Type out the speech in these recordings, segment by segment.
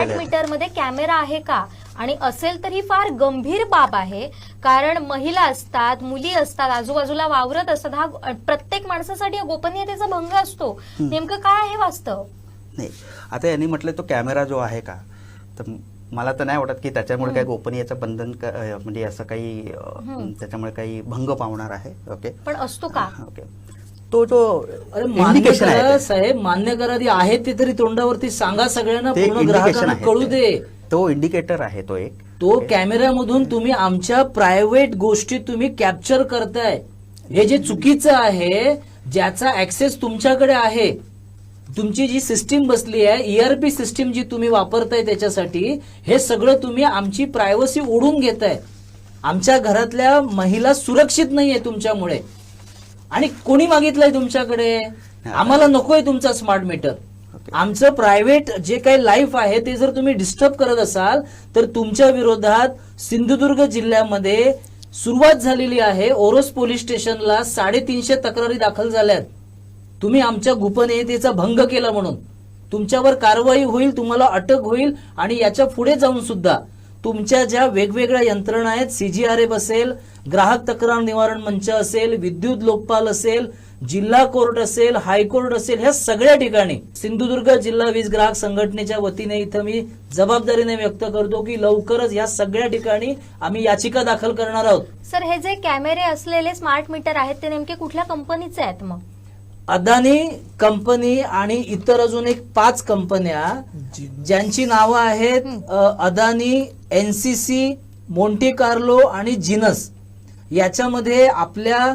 Metre मध्ये camera आहे का? आणि असेल तर ही फार गंभीर बाब आहे, कारण महिला असतात, मुली असतात, आजूबाजूला वावरत असतात. हा प्रत्येक माणसासाठी गोपनीयतेचा भंग असतो. नेमकं काय आहे वास्तव? नाही, आता यांनी म्हटलं तो कॅमेरा जो आहे का, तर मला तर नाही वाटत की त्याच्यामुळे काही गोपनीयतेचं बंधन म्हणजे असं काही त्याच्यामुळे काही भंग पावणार आहे. ओके, पण असतो का? ओके, तो जो इंडिकेशन आहे साहेब, मान्य करा, ती आहे ते तरी तोंडावरती सांगा सगळ्यांना, पूर्ण ग्राहकांना कळू दे. तो इंडिकेटर आहे तो एक. तो कॅमेऱ्यामधून तुम्ही आमच्या प्रायव्हेट गोष्टी तुम्ही कॅप्चर करताय, हे जे चुकीचं आहे. ज्याचा ऍक्सेस तुमच्याकडे आहे, तुमची जी सिस्टीम बसली आहे, ERP सिस्टीम जी तुम्ही वापरताय, त्याच्यासाठी हे सगळं तुम्ही आमची प्रायव्हसी ओढून घेताय. आमच्या घरातल्या महिला सुरक्षित नाहीये तुमच्यामुळे. आणि कोणी मागितलंय तुमच्याकडे? आम्हाला नकोय तुमचा स्मार्ट मीटर. आमचं प्रायव्हेट जे काही लाईफ आहे ते जर तुम्ही डिस्टर्ब करत असाल तर तुमच्या विरोधात सिंधुदुर्ग जिल्ह्यामध्ये सुरुवात झालेली आहे. ओरोस पोलीस स्टेशनला 350 तक्रारी दाखल झाल्यात. तुम्ही आमच्या गोपनीयतेचा भंग केला म्हणून तुमच्यावर कारवाई होईल, तुम्हाला अटक होईल. आणि याच्या पुढे जाऊन सुद्धा तुमच्या ज्या वेगवेगळ्या यंत्रणा आहेत, CGRF असेल, ग्राहक तक्रार निवारण मंच असेल, विद्युत लोकपाल असेल, जिल्हा कोर्ट असेल, हायकोर्ट असेल, ह्या सगळ्या ठिकाणी सिंधुदुर्ग जिल्हा वीज ग्राहक संघटनेच्या वतीने इथं मी जबाबदारीने व्यक्त करतो की लवकरच या सगळ्या ठिकाणी आम्ही याचिका दाखल करणार आहोत. सर, हे जे कॅमेरे असलेले स्मार्ट मीटर आहेत ते नेमके कुठल्या कंपनीचे आहेत? मग अदानी कंपनी आणि इतर अजून एक 5 कंपन्या ज्यांची नावं आहेत अदानी, NCC, मोंटे कार्लो आणि जिनस. याच्यामध्ये आपल्या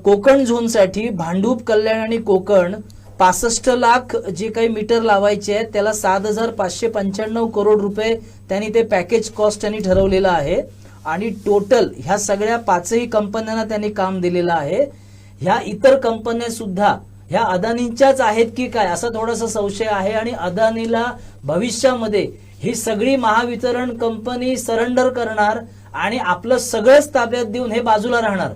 कोकण झोनसाठी भांडूप, कल्याण आणि कोकण 65 लाख जे काही मीटर लावायचे आहेत त्याला 7,595 करोड रुपये त्यांनी ते पॅकेज कॉस्ट त्यांनी ठरवलेलं आहे. आणि टोटल ह्या सगळ्या 5ही कंपन्यांना त्यांनी काम दिलेलं आहे. ह्या इतर कंपन्या सुद्धा ह्या अदानींच्याच आहेत की काय असा थोडासा संशय आहे. आणि अदानीला भविष्यामध्ये ही सगळी महावितरण कंपनी सरेंडर करणार आणि आपलं सगळंच ताब्यात देऊन हे बाजूला राहणार.